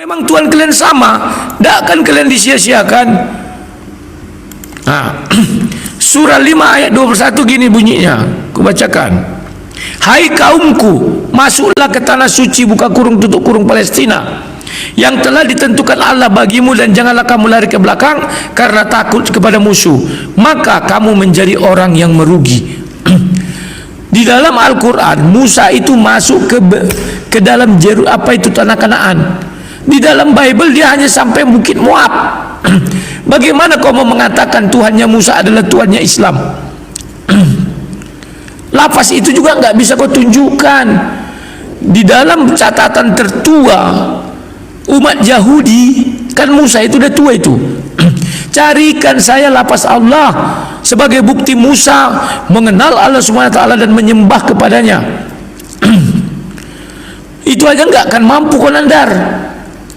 memang Tuhan kalian sama, tidak akan kalian disia-siakan. Nah, surah 5 ayat 21 gini bunyinya, aku bacakan. Hai kaumku, masuklah ke tanah suci, buka kurung tutup kurung Palestina, yang telah ditentukan Allah bagimu, dan janganlah kamu lari ke belakang karena takut kepada musuh, maka kamu menjadi orang yang merugi. Di dalam Al-Quran, Musa itu masuk ke dalam tanah Kanaan. Di dalam Bible dia hanya sampai Bukit Moab. Bagaimana kau mau mengatakan Tuhannya Musa adalah Tuhannya Islam? Lafaz itu juga nggak bisa kau tunjukkan. Di dalam catatan tertua umat Yahudi, kan Musa itu udah tua itu. Carikan saya lafaz Allah sebagai bukti Musa mengenal Allah SWT dan menyembah kepadanya. Itu aja nggak akan mampu kau nandar.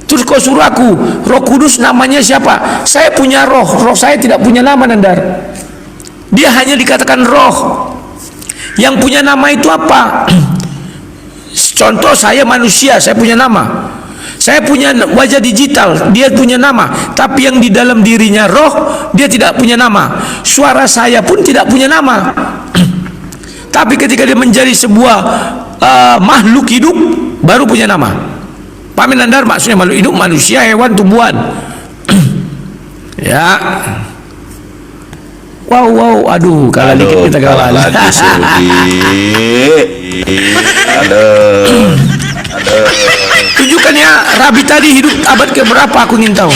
Terus kau suruh aku, Roh Kudus namanya siapa? Saya punya roh, roh saya tidak punya nama, nandar. Dia hanya dikatakan roh. Yang punya nama itu apa? Contoh, saya manusia, saya punya nama. Saya punya wajah digital, dia punya nama. Tapi yang di dalam dirinya roh, dia tidak punya nama. Suara saya pun tidak punya nama. Tapi ketika dia menjadi sebuah makhluk hidup, baru punya nama. Pamin nandar, maksudnya makhluk hidup, manusia, hewan, tumbuhan. Ya. Wow, aduh, kalah dikit kita kalah. Aduh. Tunjukkan ya, Rabi tadi hidup abad ke berapa, aku ingin tahu.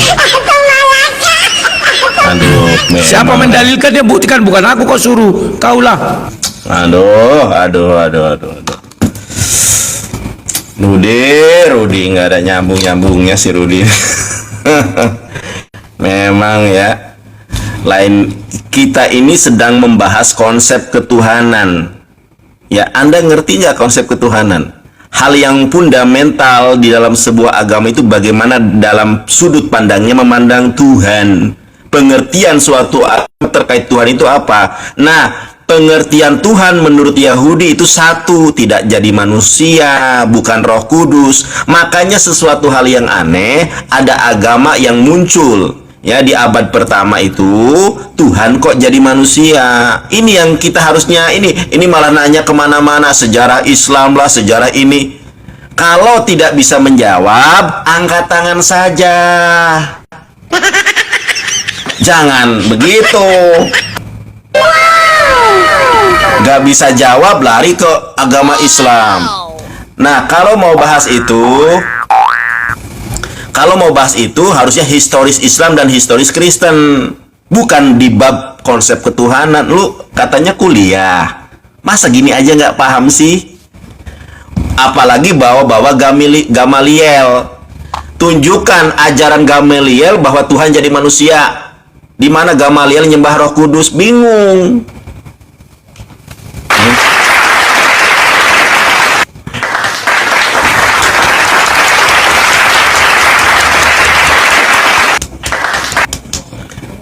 Aduh, siapa mendalilkan, dia buktikan, bukan aku kau suruh, kaulah. Aduh. Rudi nggak ada nyambungnya si Rudi. Memang ya, lain kita ini sedang membahas konsep ketuhanan. Ya, Anda ngerti nggak konsep ketuhanan? Hal yang fundamental di dalam sebuah agama itu bagaimana dalam sudut pandangnya memandang Tuhan. Pengertian suatu agama terkait Tuhan itu apa? Nah, pengertian Tuhan menurut Yahudi itu satu, tidak jadi manusia, bukan Roh Kudus. Makanya sesuatu hal yang aneh, ada agama yang muncul. Ya, di abad pertama itu Tuhan kok jadi manusia. Ini yang kita harusnya ini malah nanya kemana-mana, sejarah Islam lah, sejarah ini. Kalau tidak bisa menjawab, angkat tangan saja. Jangan begitu. Gak bisa jawab, lari ke agama Islam. Nah, kalau mau bahas itu harusnya historis Islam dan historis Kristen, bukan di bab konsep ketuhanan. Lu katanya kuliah, masa gini aja nggak paham sih? Apalagi bawa-bawa Gamaliel. Tunjukkan ajaran Gamaliel bahwa Tuhan jadi manusia. Di mana Gamaliel nyembah Roh Kudus? Bingung.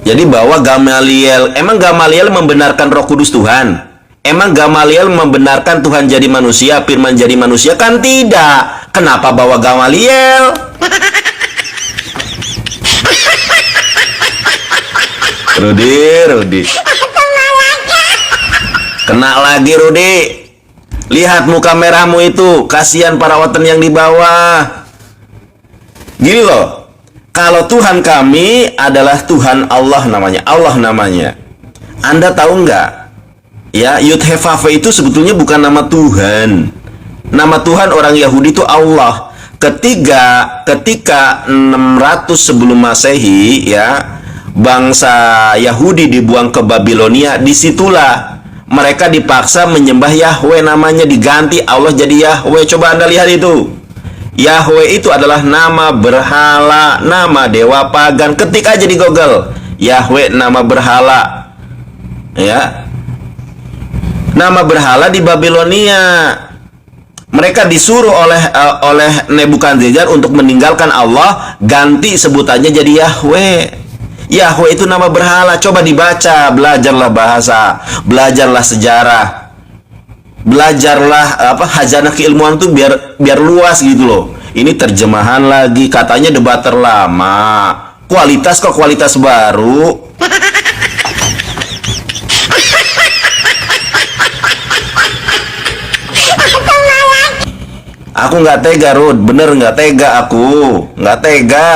Jadi bahwa Gamaliel, emang Gamaliel membenarkan Roh Kudus Tuhan? Emang Gamaliel membenarkan Tuhan jadi manusia, firman jadi manusia? Kan tidak. Kenapa bawa Gamaliel? Rudi. Kena lagi, Rudi. Lihat muka merahmu itu, kasihan para oten yang di bawah. Gini loh. Kalau Tuhan kami adalah Tuhan Allah namanya. Anda tahu nggak? Ya, Yud-He-Vav-He itu sebetulnya bukan nama Tuhan. Nama Tuhan orang Yahudi itu Allah. Ketika 600 sebelum Masehi, ya, bangsa Yahudi dibuang ke Babilonia, disitulah mereka dipaksa menyembah Yahweh, namanya diganti Allah jadi Yahweh. Coba Anda lihat itu. Yahweh itu adalah nama berhala, nama dewa pagan. Ketik aja di Google, Yahweh nama berhala. Ya. Nama berhala di Babilonia. Mereka disuruh oleh Nebukadnezar untuk meninggalkan Allah, ganti sebutannya jadi Yahweh. Yahweh itu nama berhala. Coba dibaca, belajarlah bahasa, belajarlah sejarah. Belajarlah khazanah keilmuan tuh biar luas gitu loh. Ini terjemahan lagi, katanya debat terlama. Kualitas kok kualitas baru. Aku nggak tega, Rud. Bener nggak tega aku. Nggak tega.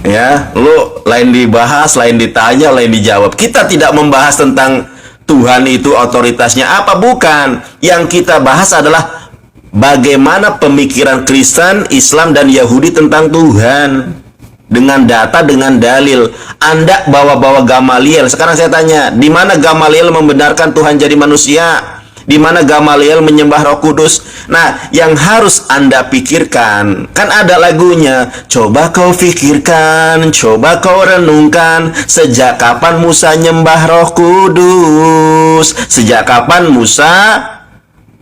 Ya, lu lain dibahas, lain ditanya, lain dijawab. Kita tidak membahas tentang Tuhan itu otoritasnya apa, bukan. Yang kita bahas adalah bagaimana pemikiran Kristen, Islam, dan Yahudi tentang Tuhan. Dengan data, dengan dalil. Anda bawa-bawa Gamaliel. Sekarang saya tanya, di mana Gamaliel membenarkan Tuhan jadi manusia? Di mana Gamaliel menyembah Roh Kudus? Nah, yang harus Anda pikirkan, kan ada lagunya, coba kau pikirkan, coba kau renungkan, sejak kapan Musa nyembah Roh Kudus? Sejak kapan Musa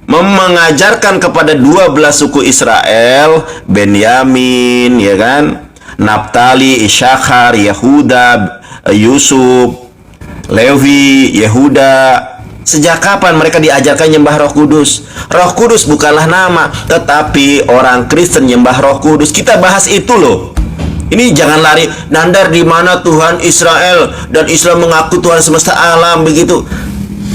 mengajarkan kepada 12 suku Israel, Benyamin, ya kan, Naftali, Isyakhar, Yehuda, Yusuf, Lewi, Yehuda. Sejak kapan mereka diajarkan nyembah Roh Kudus? Roh Kudus bukanlah nama, tetapi orang Kristen nyembah Roh Kudus. Kita bahas itu loh. Ini jangan lari, Nandar, di mana Tuhan Israel dan Islam mengaku Tuhan semesta alam begitu.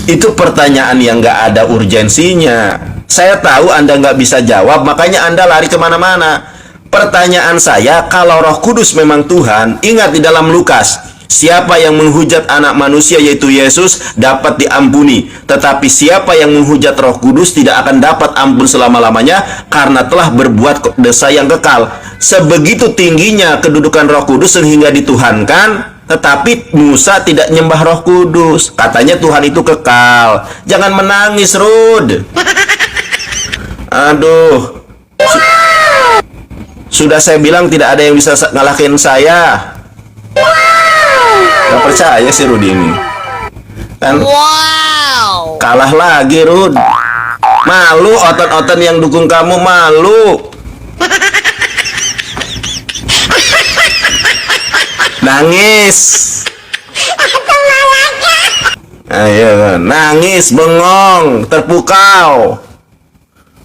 Itu pertanyaan yang nggak ada urgensinya. Saya tahu Anda nggak bisa jawab, makanya Anda lari kemana-mana. Pertanyaan saya, kalau Roh Kudus memang Tuhan, ingat di dalam Lukas, siapa yang menghujat anak manusia yaitu Yesus dapat diampuni, tetapi siapa yang menghujat Roh Kudus tidak akan dapat ampun selama-lamanya karena telah berbuat dosa yang kekal. Sebegitu tingginya kedudukan Roh Kudus sehingga dituhankan, tetapi Musa tidak nyembah Roh Kudus. Katanya Tuhan itu kekal. Jangan menangis, Rud. Aduh. Sudah saya bilang tidak ada yang bisa ngalahin saya. Gak percaya sih Rudi ini. Kan kalah lagi, Rud. Malu, otot-otot yang dukung kamu malu. Nangis. Ayo, nangis, bengong, terpukau.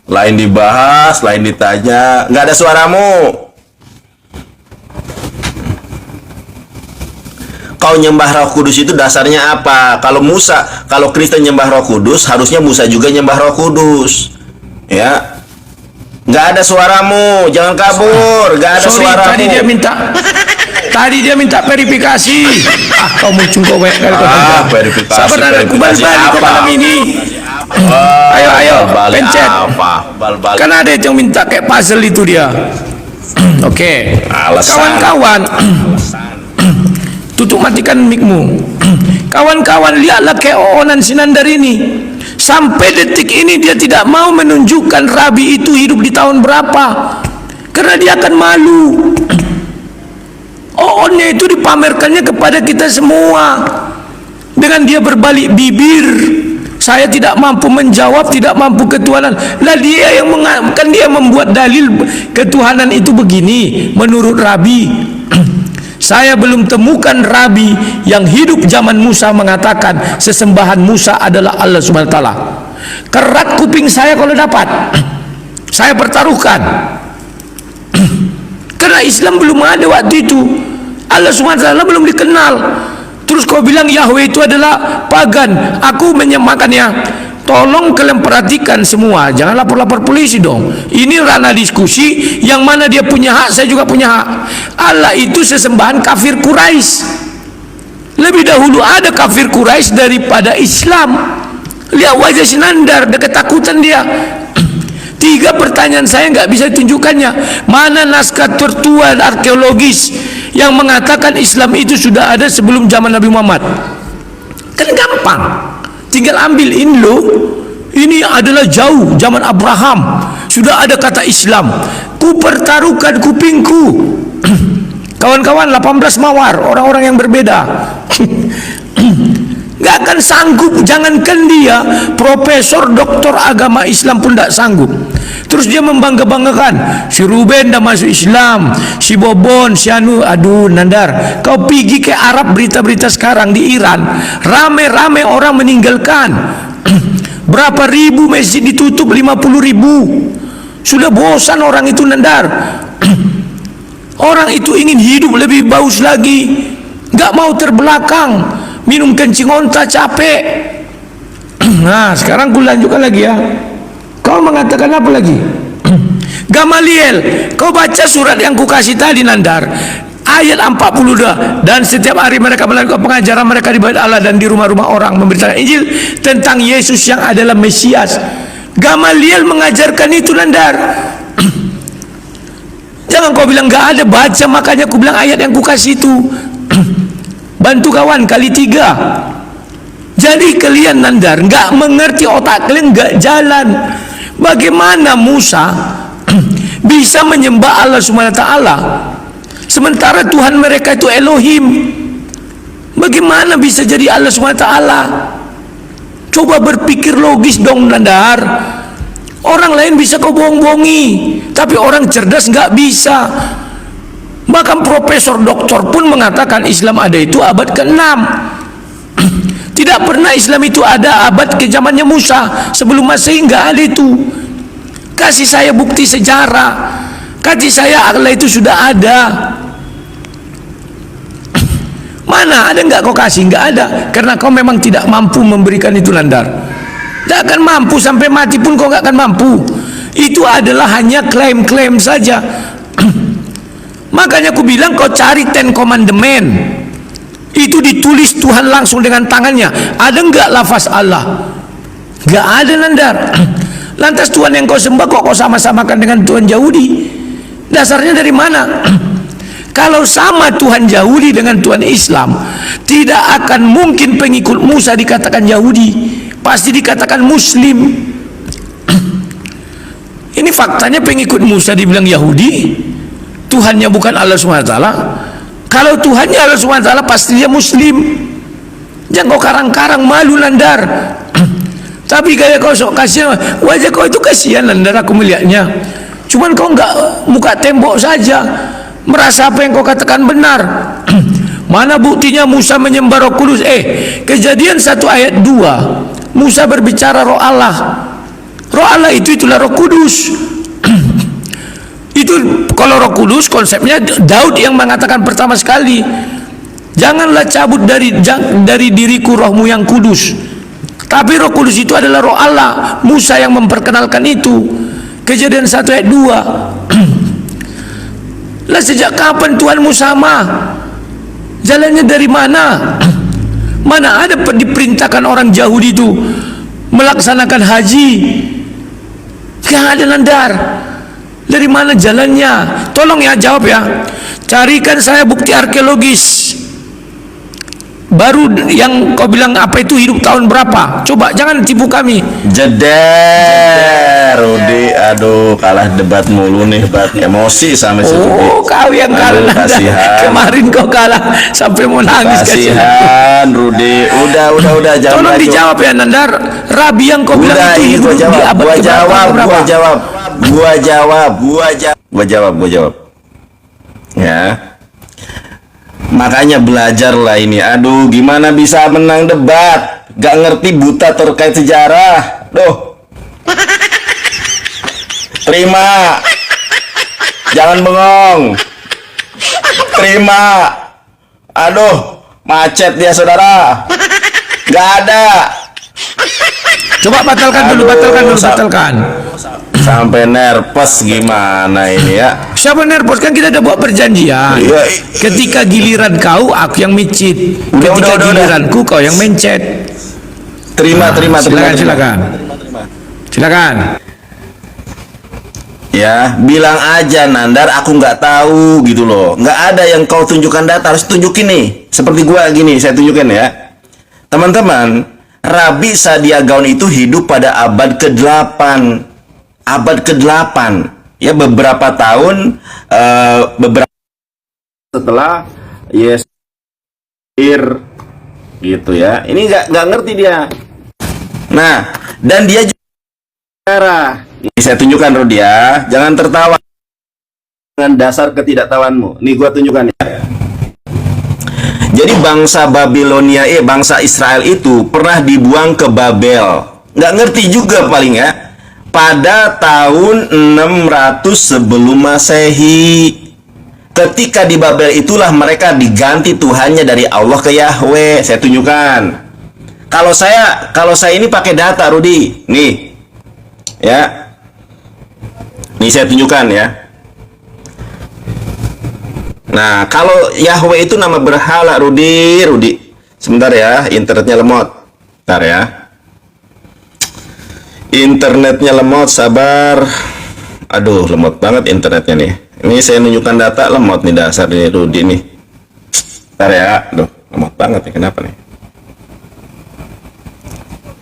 Lain dibahas, lain ditanya, nggak ada suaramu. Kau nyembah Roh Kudus itu dasarnya apa? Kalau Kristen nyembah Roh Kudus, harusnya Musa juga nyembah Roh Kudus. Ya. Nggak ada suaramu, jangan kabur, nggak ada suaramu. Tadi dia minta verifikasi. Kau muncul Verifikasi. Sabar, aku balik ke malam ini. Ayo, pencet. Kan ada yang minta kayak puzzle itu dia. Oke. Kawan-kawan, tutup matikan mikmu. Kawan-kawan, lihatlah keonan si Nandar ini. Sampai detik ini dia tidak mau menunjukkan Rabi itu hidup di tahun berapa, karena dia akan malu. Oonnya itu dipamerkannya kepada kita semua dengan dia berbalik bibir. Saya tidak mampu menjawab, tidak mampu ketuhanan. Lah dia yang dia membuat dalil ketuhanan itu begini menurut Rabi. Saya belum temukan Rabi yang hidup zaman Musa mengatakan sesembahan Musa adalah Allah Subhanahu wa taala. Kerak kuping saya kalau dapat. Saya pertaruhkan. Karena Islam belum ada waktu itu. Allah Subhanahu wa taala belum dikenal. Terus kau bilang Yahweh itu adalah pagan. Aku menyemakannya. Tolong kalian perhatikan semua. Jangan lapor-lapor polisi dong. Ini ranah diskusi. Yang mana dia punya hak, saya juga punya hak. Allah itu sesembahan kafir Quraisy. Lebih dahulu ada kafir Quraisy daripada Islam. Lihat wajah si Nandar, ada ketakutan dia. 3 pertanyaan saya nggak bisa tunjukkannya. Mana naskah tertua arkeologis yang mengatakan Islam itu sudah ada sebelum zaman Nabi Muhammad? Kan gampang, tinggal ambil ini adalah jauh zaman Abraham sudah ada kata Islam. Ku pertaruhkan kupingku. Kawan-kawan, 18 mawar, orang-orang yang berbeda. Gak akan sanggup. Jangankan dia profesor doktor agama Islam pun tidak sanggup. Terus dia membangga-banggakan si Ruben dah masuk Islam, si Bobon, si Anu. Aduh Nandar, kau pergi ke Arab, berita-berita sekarang di Iran, rame-rame orang meninggalkan. Berapa ribu masjid ditutup, 50.000. Sudah bosan orang itu, Nandar. Orang itu ingin hidup lebih bagus lagi, gak mau terbelakang, minum kencing onta, capek. Nah, sekarang ku lanjutkan lagi ya. Kau mengatakan apa lagi? Gamaliel, kau baca surat yang ku kasih tadi, Nandar, ayat 42. Dan setiap hari mereka melakukan pengajaran mereka di bait Allah dan di rumah-rumah orang, memberitakan Injil tentang Yesus yang adalah Mesias. Gamaliel mengajarkan itu, Nandar. Jangan kau bilang gak ada, baca. Makanya aku bilang ayat yang ku kasih itu. Bantu kawan kali 3. Jadi kalian, Nandar, gak mengerti, otak kalian gak jalan. Bagaimana Musa bisa menyembah Allah SWT sementara Tuhan mereka itu Elohim? Bagaimana bisa jadi Allah SWT? Coba berpikir logis dong, Nandar. Orang lain bisa kau bohong-bohongi, tapi orang cerdas nggak bisa. Bahkan profesor doktor pun mengatakan Islam ada itu abad ke-6. Tidak pernah Islam itu ada abad ke zamannya Musa. Sebelum Masehi nggak ada itu. Kasih saya bukti sejarah, kasih saya Allah itu sudah ada. Mana ada? Nggak kau kasih? Nggak ada, karena kau memang tidak mampu memberikan itu, Nandar. Tidak akan mampu, sampai mati pun kau nggak akan mampu. Itu adalah hanya klaim-klaim saja. Makanya aku bilang kau cari Ten Commandment. Itu ditulis Tuhan langsung dengan tangannya. Ada nggak lafaz Allah? Nggak ada, Nandar. Lantas Tuhan yang kau sembah kok kau sama-samakan dengan Tuhan Yahudi? Dasarnya dari mana? Kalau sama Tuhan Yahudi dengan Tuhan Islam, tidak akan mungkin pengikut Musa dikatakan Yahudi, pasti dikatakan Muslim. Ini faktanya, pengikut Musa dibilang Yahudi, Tuhannya bukan Allah SWT. Kalau Tuhannya Allah SWT, pasti dia Muslim. Jangan kau karang-karang, malu, Nandar. Tapi gaya kau sok kasihan, wajah kau itu kasihan, Nandar, aku melihatnya. Cuman kau nggak muka tembok saja, merasa apa yang kau katakan benar. Mana buktinya Musa menyembah Roh Kudus? Kejadian 1 ayat 2, Musa berbicara roh Allah. Roh Allah itulah Roh Kudus. Itu kalau Roh Kudus konsepnya Daud yang mengatakan pertama sekali, janganlah cabut dari diriku rohmu yang kudus. Tapi Roh Kudus itu adalah roh Allah. Musa yang memperkenalkan itu. Kejadian 1 ayat 2. Lah sejak kapan Tuhanmu sama? Jalannya dari mana? Mana ada diperintahkan orang Yahudi itu melaksanakan haji? Gak ada, Nandar. Dari mana jalannya? Tolong ya, jawab ya. Carikan saya bukti arkeologis. Baru yang kau bilang apa itu hidup tahun berapa? Coba jangan tipu kami. Jeder, Rudi, aduh kalah debat mulu nih, emosi sama si Rudi. Oh, kau yang kalah. Kemarin kau kalah sampai mau nangis. Kasihan, Rudi. Udah, jangan. Tolong dijawab ya, Nandar. Rabi yang kau bilang itu hidup di abad ke-berapa? Gua jawab. Ya. Makanya belajarlah ini. Aduh, gimana bisa menang debat? Gak ngerti, buta terkait sejarah. Duh. Terima. Jangan bengong. Terima. Aduh, macet dia, saudara. Gak ada. Coba batalkan dulu. Sampai nervous gimana ini ya? Siapa nervous? Kan kita udah buat perjanjian. Ketika giliran kau, aku yang micit. Ketika giliranku, kau yang mencet. Terima. Silakan. Ya, bilang aja, Nandar, aku nggak tahu gitu loh. Nggak ada yang kau tunjukkan data, harus tunjukin nih. Seperti gua gini, saya tunjukin ya. Teman-teman, Rabi Sadia Gaon itu hidup pada abad ke-8. Ya, beberapa tahun setelah Yesus gitu ya. Ini nggak ngerti dia. Nah, dan dia juga ini saya tunjukkan, Rudi ya. Jangan tertawa dengan dasar ketidaktahuanmu. Nih gua tunjukkan ya. Jadi bangsa Babilonia, bangsa Israel itu pernah dibuang ke Babel. Nggak ngerti juga paling ya. pada tahun 600 sebelum Masehi. Ketika di Babel itulah mereka diganti Tuhannya dari Allah ke Yahweh. Saya tunjukkan. Kalau saya ini pakai data, Rudi. Nih. Ya. Nih saya tunjukkan ya. Nah, kalau Yahweh itu nama berhala, Rudi. Sebentar ya, internetnya lemot. Bentar ya. Internetnya lemot, sabar. Aduh, lemot banget internetnya nih. Ini saya nunjukkan data, lemot nih dasar nih Rudi nih. Bentar ya. Aduh, lemot banget nih, kenapa nih?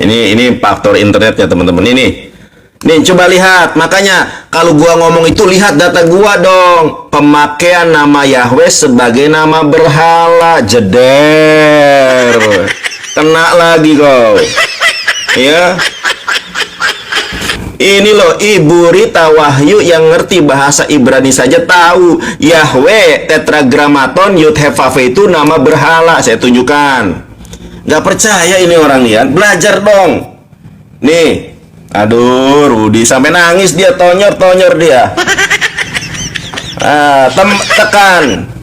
Ini faktor internetnya, teman-teman. Ini. Nih, coba lihat. Makanya kalau gua ngomong itu, lihat data gua dong. Pemakaian nama Yahweh sebagai nama berhala. Jeder. Kena lagi kau. Ya. Ini loh, Ibu Rita Wahyu yang ngerti bahasa Ibrani saja tahu Yahweh tetragramaton Yud He Vav He itu nama berhala. Saya tunjukkan. Gak percaya ini orang lihat, belajar dong. Nih, aduh, Rudi sampai nangis dia, tonyor dia.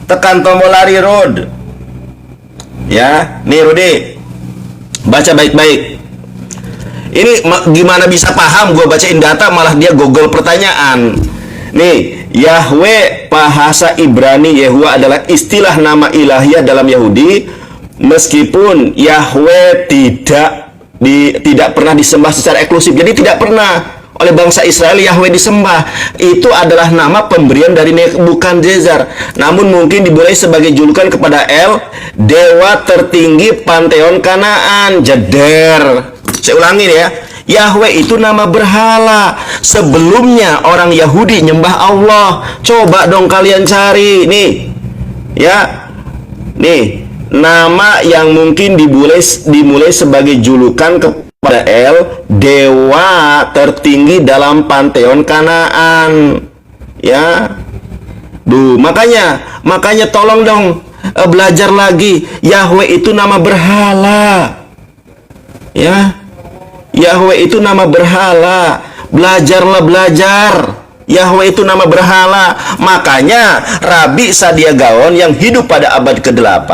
Tekan tombol lari, Rod. Ya, nih Rudi, baca baik-baik. Ini gimana bisa paham gue bacain data malah dia gogol pertanyaan. Nih, Yahweh bahasa Ibrani Yehuwa adalah istilah nama ilahiyah dalam Yahudi, meskipun Yahweh tidak pernah disembah secara eksklusif. Jadi tidak pernah oleh bangsa Israel Yahweh disembah. Itu adalah nama pemberian dari Nebukadnezar. Namun mungkin dimulai sebagai julukan kepada El, dewa tertinggi panteon Kanaan. Jeder. Saya ulangi ya, Yahweh itu nama berhala. Sebelumnya orang Yahudi nyembah Allah. Coba dong kalian cari nih, ya, nih nama yang mungkin dimulai sebagai julukan kepada El, dewa tertinggi dalam panteon Kanaan. Ya, makanya tolong dong belajar lagi. Yahweh itu nama berhala. Ya. Yahweh itu nama berhala. Belajar. Yahweh itu nama berhala. Makanya Rabi Sadia Gaon yang hidup pada abad ke-8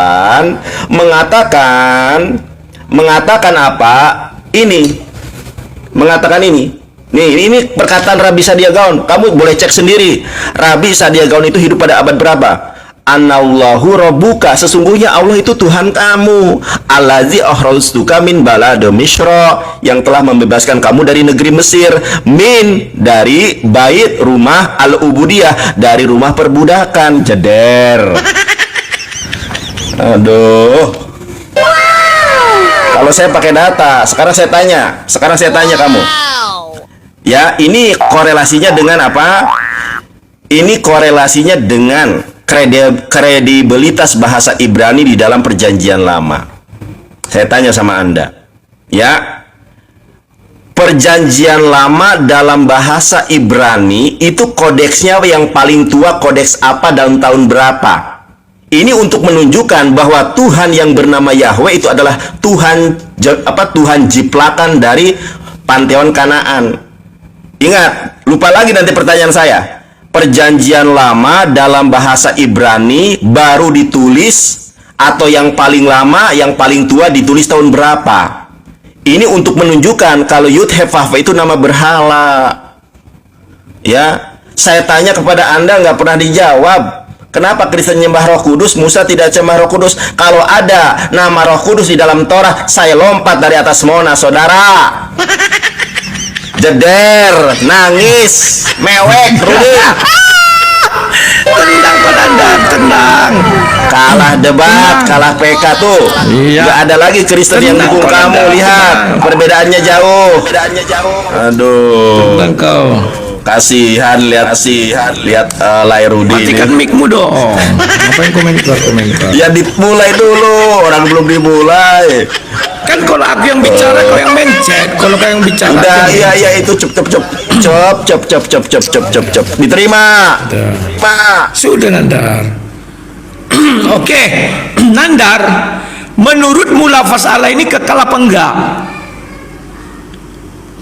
mengatakan apa? Mengatakan ini. Nih, ini perkataan Rabi Sadia Gaon. Kamu boleh cek sendiri. Rabi Sadia Gaon itu hidup pada abad berapa? Anallahu rabbuka, sesungguhnya Allah itu Tuhan kamu, allazi akhrajtuka min balad Misra, yang telah membebaskan kamu dari negeri Mesir, dari bait rumah al-ubudiyah, dari rumah perbudakan. Jeder. Aduh. Kalau saya pakai data, sekarang saya tanya kamu. Ya, ini korelasinya dengan apa? Ini korelasinya dengan kredibilitas bahasa Ibrani di dalam perjanjian lama. Saya tanya sama Anda, ya, perjanjian lama dalam bahasa Ibrani itu kodeksnya yang paling tua, kodeks apa dalam tahun berapa? Ini untuk menunjukkan bahwa Tuhan yang bernama Yahweh itu adalah Tuhan jiplakan dari panteon Kanaan. Ingat, lupa lagi nanti pertanyaan saya. Perjanjian lama dalam bahasa Ibrani baru ditulis, atau yang paling lama, yang paling tua ditulis tahun berapa? Ini untuk menunjukkan kalau Yud He Vav He itu nama berhala. Ya, saya tanya kepada Anda nggak pernah dijawab. Kenapa Kristen nyembah Roh Kudus, Musa tidak nyembah Roh Kudus? Kalau ada nama Roh Kudus di dalam Torah, saya lompat dari atas Monas, saudara. Jeder, nangis, mewek, Rudi. Tenang Pak Dandar, tenang. Kalah debat, kalah PK tuh. Iya. Gak ada lagi Kristen yang dukung kamu. Lihat, perbedaannya jauh. Aduh. Tenang kau. Kasihan, lihat layar Rudi ini. Matikan mic-mu dong. Ngapain komentar? Ya dimulai dulu, orang belum dimulai. Kan kalau aku yang bicara, kau yang mencet. Kalau kau yang bicara, Udah, iya itu cep. Diterima. Pak. Sudah Nandar. Oke, Nandar. Menurutmu lafaz Allah ini kekal apa enggak?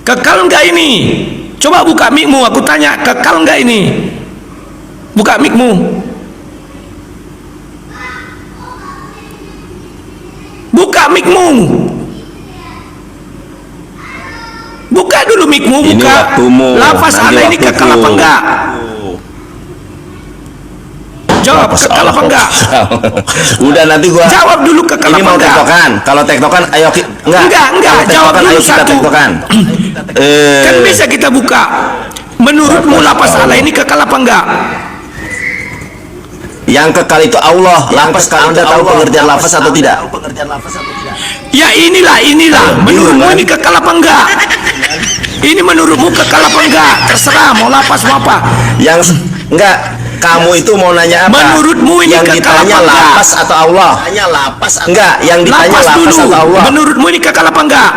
Kekal enggak ini? Coba buka mikmu, aku tanya, kekal nggak ini? Buka mikmu. Buka mikmu. Buka dulu mikmu, Ini buka. waktumu. Lafaz Nanti Allah ini waktuku. kekal apa enggak? Jawab, kekal apa enggak? Udah nanti gua. Jawab dulu, kekal Ini apa mau enggak? tektokan. Kalau tektokan, ayo Enggak, Kalau jawab tektokan, dulu ayo kita satu. tektokan. Kan bisa kita buka. Menurutmu lafaz Allah ini kekal apa enggak? Yang kekal itu Allah. Lantas Anda tahu pengertian lafaz atau tidak? Ya inilah. Menurutmu ini kekal apa enggak? Ini menurutmu kekal apa enggak? Terserah mau lafaz mau apa. Yang enggak. Kamu itu mau nanya apa? Menurutmu ini yang kekal ditanya apa enggak? lafaz atau Allah? Enggak, yang ditanya Lafaz lafaz dulu. atau Allah? Menurutmu ini kekal apa enggak?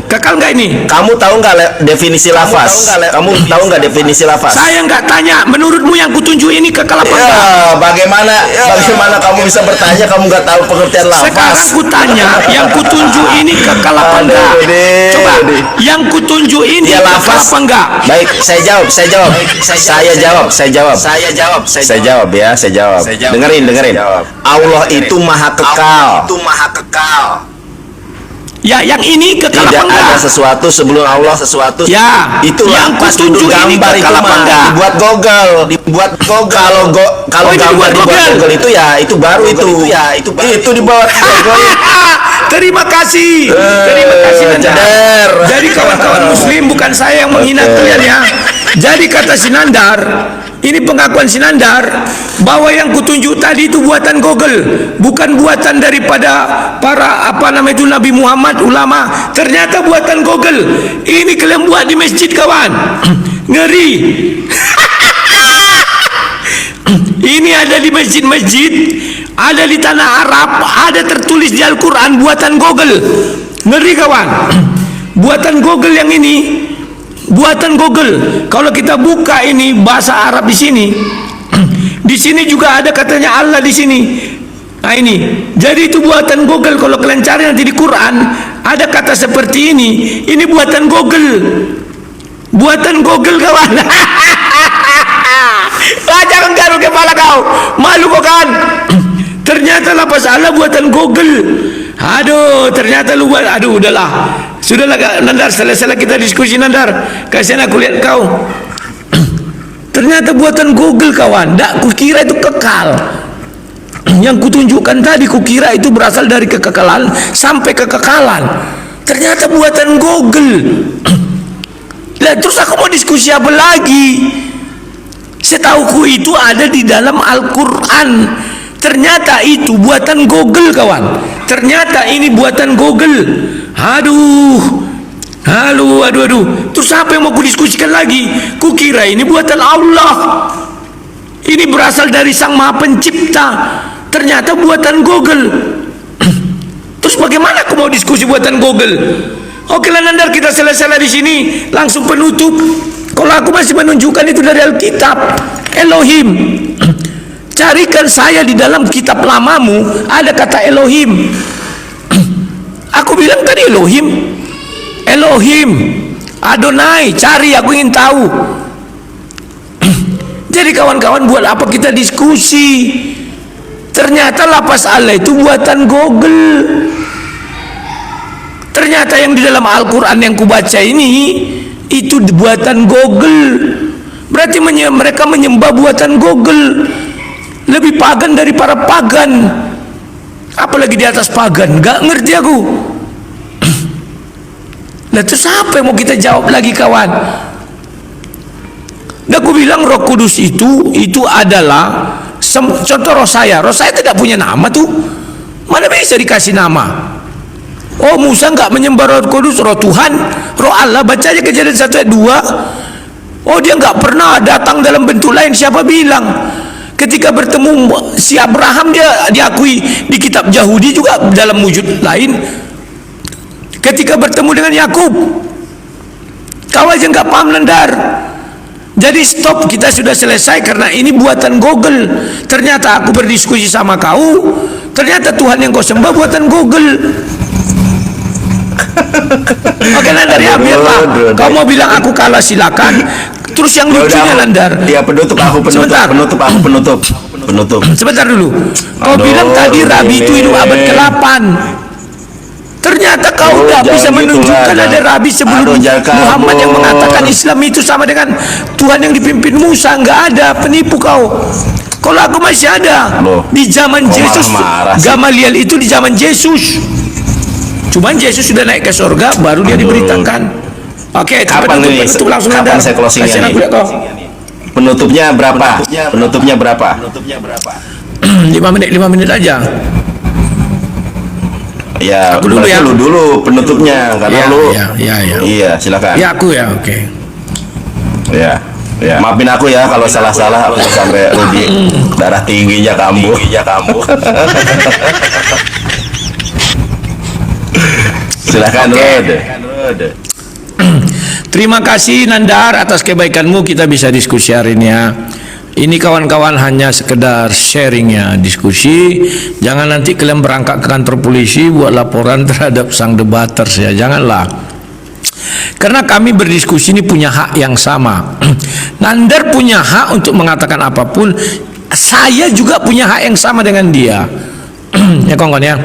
Kekal enggak ini? Kamu tahu nggak definisi lafaz? Kamu tahu nggak definisi lafaz? Saya enggak tanya. Menurutmu yang kutunjuk ini kekal apa enggak? Ya, bagaimana kamu bisa bertanya kamu nggak tahu pengertian lafaz? Sekarang kutanya, yang kutunjuk ini kekal apa enggak? Coba, yang kutunjuk ini Ya, kekal lafaz. apa enggak? Baik, saya jawab. Saya jawab ya. Dengerin. Allah itu maha kekal. Ya, yang ini kekal Tidak apa enggak? ada sesuatu sebelum Allah. Ya, Itu yang lafaz kutunjuk duduk ini gambar itu kekal apa mah enggak? dibuat Google. Kalau Oh, ini gambar dibuat dibuat Google. Google itu ya itu baru itu. Itu dibuat Google. Terima kasih Nanda. Ceder. Jadi kawan-kawan muslim, bukan saya yang menghina kalian ya. Jadi kata Sinandar, ini pengakuan Sinandar bahwa yang kutunjuk tadi itu buatan Google, bukan buatan daripada para Nabi Muhammad ulama. Ternyata buatan Google. Ini kalian buat di masjid kawan. Ngeri. Ini ada di masjid-masjid, ada di tanah Arab, ada tertulis di Al-Quran buatan Google. Ngeri kawan. Buatan Google yang ini, buatan Google. Kalau kita buka ini bahasa Arab di sini juga ada katanya Allah di sini. Nah ini, jadi itu buatan Google. Kalau kalian cari nanti di Quran ada kata seperti ini. Ini buatan Google. Buatan Google kawan. Jangan garuk kepala kau. Malu kau kan? Ternyata lafaz Allah buatan Google. Aduh, ternyata lu buat. Aduh, udahlah. Sudahlah Nandar, selesai kita diskusi Nandar. Kasihan aku lihat kau. Ternyata buatan Google kawan. Tak kukira itu kekal. Yang kutunjukkan tadi kukira itu berasal dari kekekalan sampai kekekalan. Ternyata buatan Google. Lah terus aku mau diskusi apa lagi? Setauku itu ada di dalam Al-Quran. Ternyata itu buatan Google kawan. Ternyata ini buatan Google. Aduh. Terus apa yang mau kudiskusikan lagi? Kukira ini buatan Allah. Ini berasal dari Sang Maha Pencipta. Ternyata buatan Google. Terus bagaimana aku mau diskusi buatan Google? Oke lah Nandar, kita selesai di sini. Langsung penutup. Kalau aku masih menunjukkan itu dari Alkitab, Elohim. Carikan saya di dalam kitab lamamu ada kata Elohim. Aku bilang tadi Elohim, Adonai. Cari, aku ingin tahu. Jadi kawan-kawan, buat apa kita diskusi? Ternyata lafaz Allah itu buatan Google. Ternyata yang di dalam Al-Quran yang kubaca ini itu buatan Google. Berarti mereka menyembah buatan Google. Lebih pagan dari para pagan. Apalagi di atas pagan. Gak ngerti aku. Nah terus apa yang mau kita jawab lagi kawan? Dan aku bilang Roh Kudus itu adalah contoh roh saya tidak punya nama tuh. Mana bisa dikasih nama? Oh, Musa enggak menyembah Roh Kudus, Roh Tuhan, Roh Allah. Baca aja Kejadian 1 ayat 2. Oh, dia enggak pernah datang dalam bentuk lain. Siapa bilang? Ketika bertemu si Abraham, dia diakui di kitab Yahudi juga dalam wujud lain. Ketika bertemu dengan Yakub, kau aja enggak paham Nandar. Jadi stop, kita sudah selesai karena ini buatan Google. Ternyata aku berdiskusi sama kau, ternyata Tuhan yang kau sembah buatan Google. Oke Nandar, ya biarlah. Kau mau bilang aku kalah silakan. Terus yang lucunya Nandar. Ya penutup. Sebentar. Penutup. Sebentar dulu. Kau Aduh, bilang tadi Rabi itu hidup abad ke-8. Ternyata kau Aduh, tidak bisa jangan menunjukkan gitulah, ada Rabi sebelum aduh, jangan Muhammad yang kabur. mengatakan Islam itu sama dengan Tuhan yang dipimpin Musa. Enggak ada, penipu kau. Kalau aku masih ada Loh, di zaman kok Yesus. marah-marah sih? Gamaliel itu di zaman Yesus. Cuman Yesus sudah naik ke surga, baru dia diberitakan. Oke, Kapan ini? penutup langsung Kapan Nandar. saya closingnya Kasih nih? aku lihat kau. Penutupnya berapa? 5 menit aja. Ya, Aku dulu ya. lu dulu penutupnya karena Ya, lu. ya. Iya, silakan. Ya aku ya, oke. Ya. Maafin aku ya kalau salah-salah aku sampai Rudi darah tingginya kambuh. Silakan Rud. Terima kasih Nandar atas kebaikanmu, kita bisa diskusi hari ini ya. Ini kawan-kawan hanya sekedar sharing ya, diskusi. Jangan nanti kalian berangkat ke kantor polisi buat laporan terhadap sang debaters ya, janganlah. Karena kami berdiskusi ini punya hak yang sama. Nandar punya hak untuk mengatakan apapun, saya juga punya hak yang sama dengan dia. Ya kawan-kawan ya.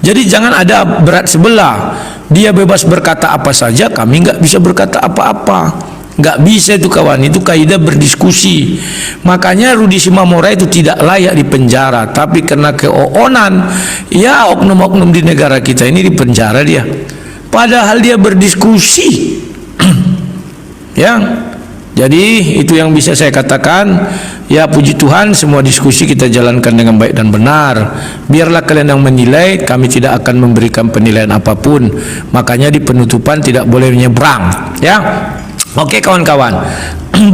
Jadi jangan ada berat sebelah. Dia bebas berkata apa saja, kami nggak bisa berkata apa-apa. Nggak bisa itu kawan, itu kaidah berdiskusi. Makanya Rudi Simamora itu tidak layak dipenjara, tapi karena keoonan, ya oknum-oknum di negara kita ini dipenjara dia. Padahal dia berdiskusi. Ya. Jadi itu yang bisa saya katakan. Ya puji Tuhan, semua diskusi kita jalankan dengan baik dan benar. Biarlah kalian yang menilai, kami tidak akan memberikan penilaian apapun. Makanya di penutupan tidak boleh menyeberang, ya. Oke kawan-kawan,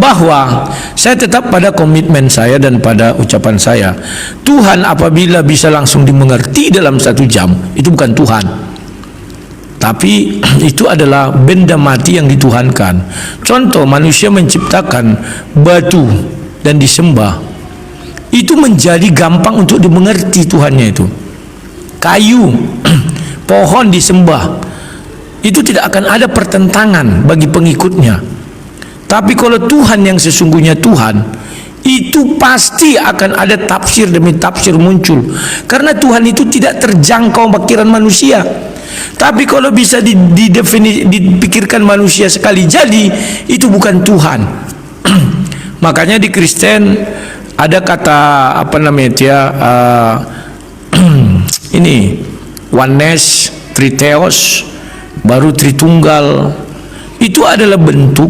bahwa saya tetap pada komitmen saya dan pada ucapan saya. Tuhan apabila bisa langsung dimengerti dalam 1 jam, itu bukan Tuhan. Tapi itu adalah benda mati yang dituhankan. Contoh, manusia menciptakan batu dan disembah. Itu menjadi gampang untuk dimengerti Tuhannya itu. Kayu, pohon disembah. Itu tidak akan ada pertentangan bagi pengikutnya. Tapi kalau Tuhan yang sesungguhnya Tuhan, itu pasti akan ada tafsir demi tafsir muncul. Karena Tuhan itu tidak terjangkau pikiran manusia. Tapi kalau bisa dipikirkan manusia sekali jadi, itu bukan Tuhan. Makanya di Kristen ada kata apa namanya ya, ini oneness, tritheos, baru Tritunggal. Itu adalah bentuk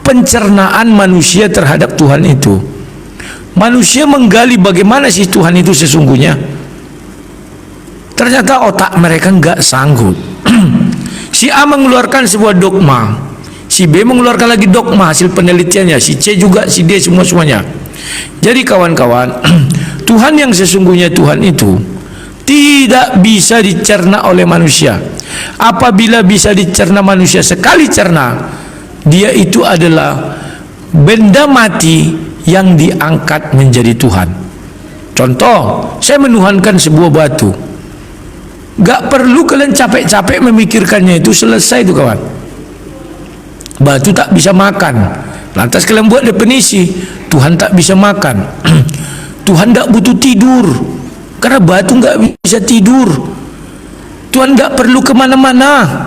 pencernaan manusia terhadap Tuhan itu. Manusia menggali bagaimana sih Tuhan itu sesungguhnya. Ternyata otak mereka enggak sanggup. Si A mengeluarkan sebuah dogma, si B mengeluarkan lagi dogma hasil penelitiannya, si C juga, si D semuanya. Jadi kawan-kawan, Tuhan yang sesungguhnya Tuhan itu tidak bisa dicerna oleh manusia. Apabila bisa dicerna manusia sekali cerna, dia itu adalah benda mati yang diangkat menjadi Tuhan. Contoh, saya menuhankan sebuah batu. Gak perlu kalian capek-capek memikirkannya, itu selesai itu kawan. Batu tak bisa makan. Lantas kalian buat definisi, Tuhan tak bisa makan. Tuhan tak butuh tidur, karena batu gak bisa tidur. Tuhan gak perlu kemana-mana.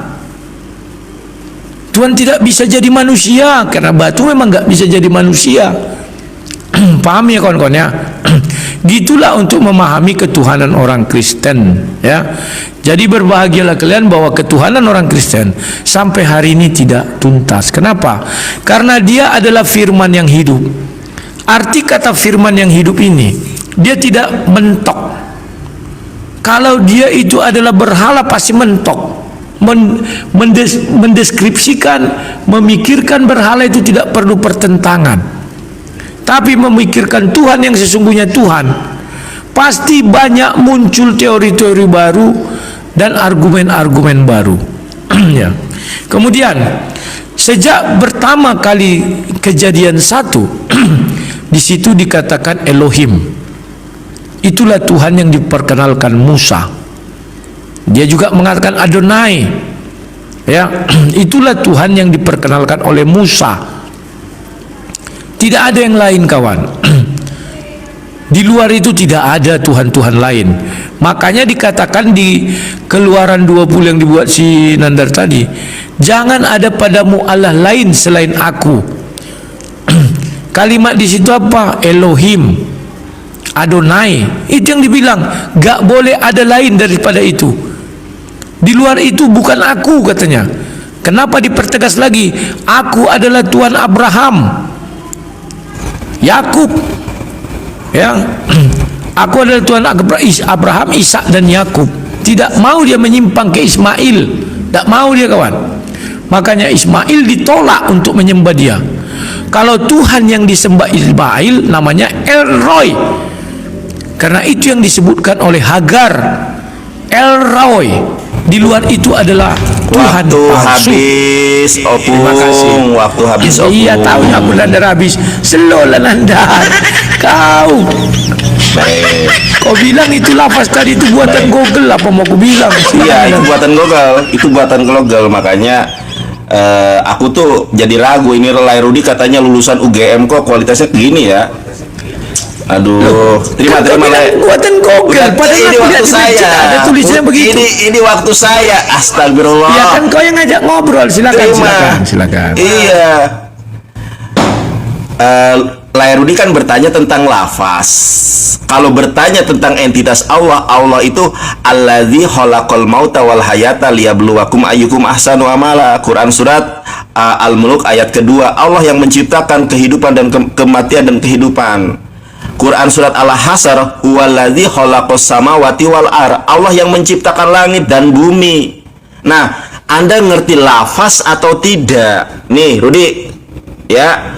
Tuhan tidak bisa jadi manusia, karena batu memang gak bisa jadi manusia. Paham ya kawan-kawan ya? Gitulah untuk memahami ketuhanan orang Kristen ya. Jadi berbahagialah kalian bahwa ketuhanan orang Kristen sampai hari ini tidak tuntas. Kenapa? Karena dia adalah firman yang hidup. Arti kata firman yang hidup ini, dia tidak mentok. Kalau dia itu adalah berhala pasti mentok. Mendeskripsikan, memikirkan berhala itu tidak perlu pertentangan. Tapi memikirkan Tuhan yang sesungguhnya Tuhan, pasti banyak muncul teori-teori baru dan argumen-argumen baru. Ya. Kemudian sejak pertama kali kejadian 1, di situ dikatakan Elohim. Itulah Tuhan yang diperkenalkan Musa. Dia juga mengatakan Adonai. Ya, itulah Tuhan yang diperkenalkan oleh Musa. Tidak ada yang lain, kawan. Di luar itu tidak ada Tuhan-Tuhan lain. Makanya dikatakan di Keluaran 20 yang dibuat si Nandar tadi, jangan ada padamu Allah lain selain aku. Kalimat di situ apa? Elohim, Adonai. Itu yang dibilang, gak boleh ada lain daripada itu. Di luar itu bukan aku, katanya. Kenapa dipertegas lagi? Aku adalah Tuhan Abraham, Yakub. Ya, aku adalah Tuhan Abraham, Ishak dan Yakub. Tidak mau dia menyimpang ke Ismail. Tak mau dia, kawan. Makanya Ismail ditolak untuk menyembah dia. Kalau Tuhan yang disembah Ismail namanya El Roy, karena itu yang disebutkan oleh Hagar, El Roy. Di luar itu adalah Tuhan Waktu palsu. habis, Terima kasih. Opung. Waktu habis, Opung. Iya, tahunya aku Nandar habis. Selolah Nandar. Kau kau bilang itu lafaz tadi itu buatan Google, apa mau aku bilang? Iya, itu buatan Google. Itu buatan Google. Makanya aku tuh jadi ragu. Ini Relay Rudi katanya lulusan UGM kok kualitasnya begini ya. Aduh, terima Lay. Buatan Google. Padahal Ini aku waktu lihat di saya. website ada tulisannya begitu. Ini waktu saya. Astagfirullah. Ya kan kau yang ngajak ngobrol. Silakan. Iya. Lay Rudi kan bertanya tentang lafaz. Kalau bertanya tentang entitas Allah, Allah itu Alladzi khalaqal mauta wal hayata liyabluwakum ayyukum ahsanu amala. Quran surat Al-Mulk ayat kedua. Allah yang menciptakan kehidupan dan kematian dan kehidupan. Quran surat Al-Hasyr, huwallazi khalaqas samawati wal ar. Allah yang menciptakan langit dan bumi. Nah, Anda ngerti lafaz atau tidak? Nih, Rudi, ya.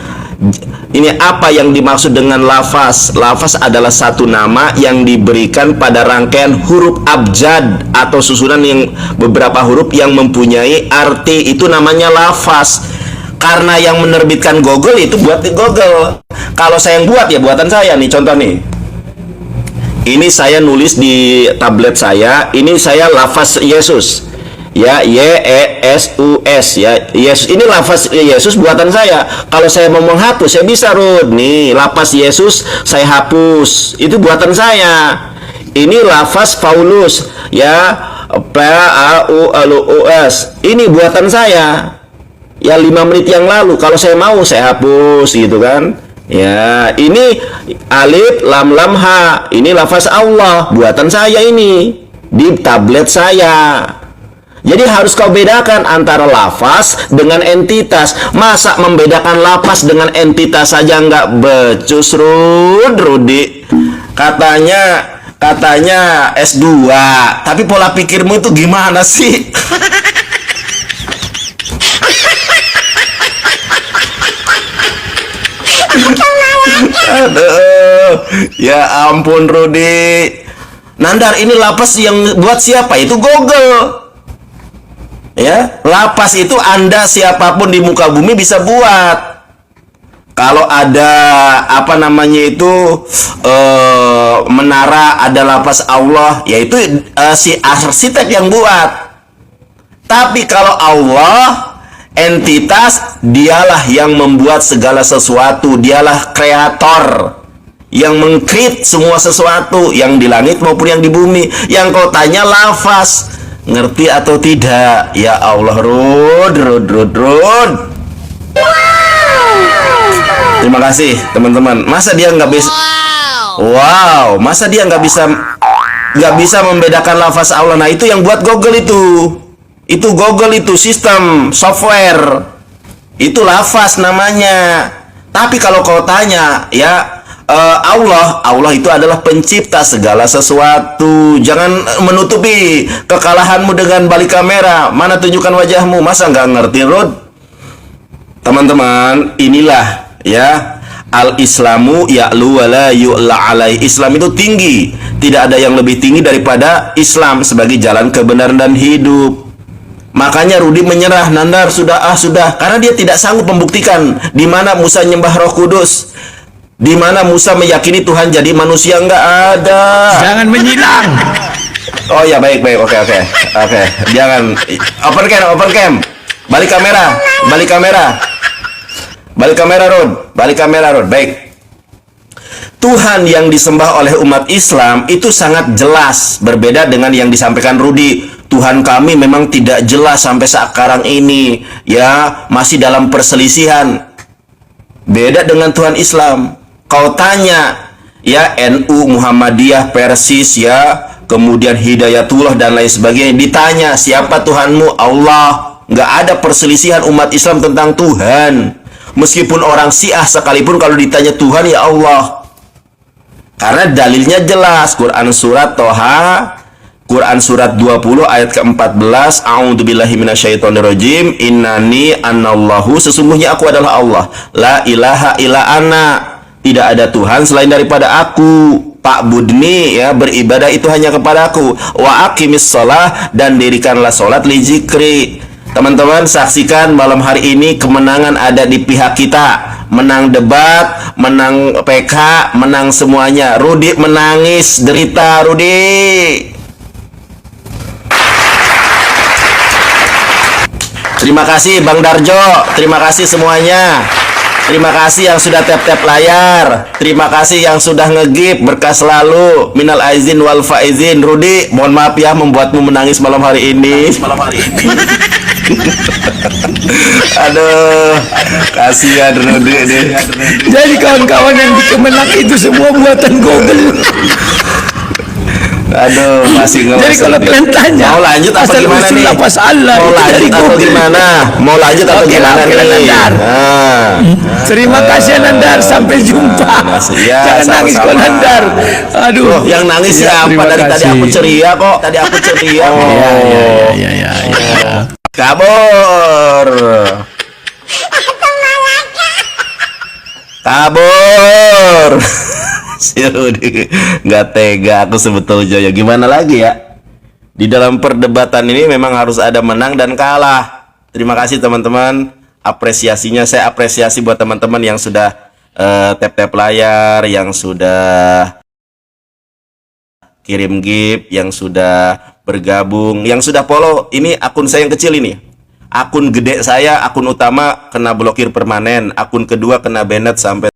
Ini apa yang dimaksud dengan lafaz? Lafaz adalah satu nama yang diberikan pada rangkaian huruf abjad atau susunan yang beberapa huruf yang mempunyai arti. Itu namanya lafaz. Karena yang menerbitkan Google itu buat di Google. Kalau saya yang buat, ya buatan saya nih. Contoh nih, ini saya nulis di tablet saya. Ini saya lafaz Yesus, ya, Y-E-S-U-S, ya, Yesus. Ini lafaz Yesus buatan saya. Kalau saya mau menghapus, saya bisa, Rud. Nih, lafaz Yesus saya hapus. Itu buatan saya. Ini lafaz Paulus, ya, P-A-U-L-U-S. Ini buatan saya. Ya, 5 menit yang lalu. Kalau saya mau, saya hapus, gitu kan. Ya, ini alif lam lam ha. Ini lafaz Allah, buatan saya ini di tablet saya. Jadi harus kau bedakan antara lafaz dengan entitas. Masa membedakan lafaz dengan entitas saja nggak becus, Rudi? Katanya S2, tapi pola pikirmu itu gimana sih? Aduh, ya ampun, Rudi. Nandar, ini lapas yang buat siapa? Itu Google. Ya, lapas itu Anda siapapun di muka bumi bisa buat. Kalau ada apa namanya itu menara, ada lapas Allah, yaitu si arsitek yang buat. Tapi kalau Allah entitas, dialah yang membuat segala sesuatu. Dialah kreator yang mengcreate semua sesuatu, yang di langit maupun yang di bumi. Yang kau tanya lafaz, ngerti atau tidak? Ya Allah, Rud. Terima kasih teman-teman. Masa dia nggak bisa? Wow, masa dia nggak bisa membedakan lafaz Allah? Nah, itu yang buat Google itu. Itu Google, itu sistem software. Itu lafaz namanya. Tapi kalau kau tanya, ya, Allah itu adalah pencipta segala sesuatu. Jangan menutupi kekalahanmu dengan balik kamera. Mana tunjukkan wajahmu? Masa nggak ngerti, Rod? Teman-teman, inilah, ya, al-islamu ya'lu wa la yu'la alai. Islam itu tinggi. Tidak ada yang lebih tinggi daripada Islam sebagai jalan kebenaran dan hidup. Makanya Rudi menyerah. Nandar, sudah. Karena dia tidak sanggup membuktikan di mana Musa nyembah Roh Kudus, di mana Musa meyakini Tuhan jadi manusia. Nggak ada. Jangan menyilang. Oh ya, baik, oke. Jangan open cam. Balik kamera, Rod. Baik. Tuhan yang disembah oleh umat Islam itu sangat jelas, berbeda dengan yang disampaikan Rudi. Tuhan kami memang tidak jelas sampai sekarang ini, ya, masih dalam perselisihan. Beda dengan Tuhan Islam. Kau tanya, ya, NU, Muhammadiyah, Persis, ya, kemudian Hidayatullah dan lain sebagainya, ditanya siapa Tuhanmu? Allah. Nggak ada perselisihan umat Islam tentang Tuhan. Meskipun orang Syiah sekalipun kalau ditanya Tuhan, ya Allah. Karena dalilnya jelas. Quran surat Toha, Quran surat 20 ayat ke-14, A'udzubillahi minasyaitonirrajim, innani anallahu, sesungguhnya aku adalah Allah, la ilaha illa ana, tidak ada Tuhan selain daripada aku. Pak Budni, ya, beribadah itu hanya kepada aku. Wa aqimis shalah, dan dirikanlah salat li zikri. Teman-teman, saksikan malam hari ini kemenangan ada di pihak kita. Menang debat, menang PK, menang semuanya. Rudi menangis, derita Rudi. Terima kasih Bang Darjo, terima kasih semuanya. Terima kasih yang sudah tap-tap layar. Terima kasih yang sudah ngegip, berkah selalu. Minal aizin wal faizin. Rudi, mohon maaf ya membuatmu menangis malam hari ini. Aduh, kasihan Rudi deh. Jadi kawan-kawan yang di Kemenak itu semua buatan Google. Aduh, masih ngeles. Jadi kalau kalian tanya, mau lanjut apa gimana nih? Mau lanjut atau gimana nih? Nandar. Terima kasih Nandar, sampai jumpa. Ya, jangan nangis kok Nandar. Aduh, yang nangis siapa? Dari tadi aku ceria kok. Ya. Kabur. Si Rudi nggak tega aku sebetulnya. Ya gimana lagi ya, di dalam perdebatan ini memang harus ada menang dan kalah. Terima kasih teman-teman, apresiasinya saya apresiasi buat teman-teman yang sudah tap-tap layar, yang sudah kirim gift, yang sudah bergabung, yang sudah follow. Ini akun saya yang kecil ini, akun gede saya, akun utama kena blokir permanen, akun kedua kena banned sampai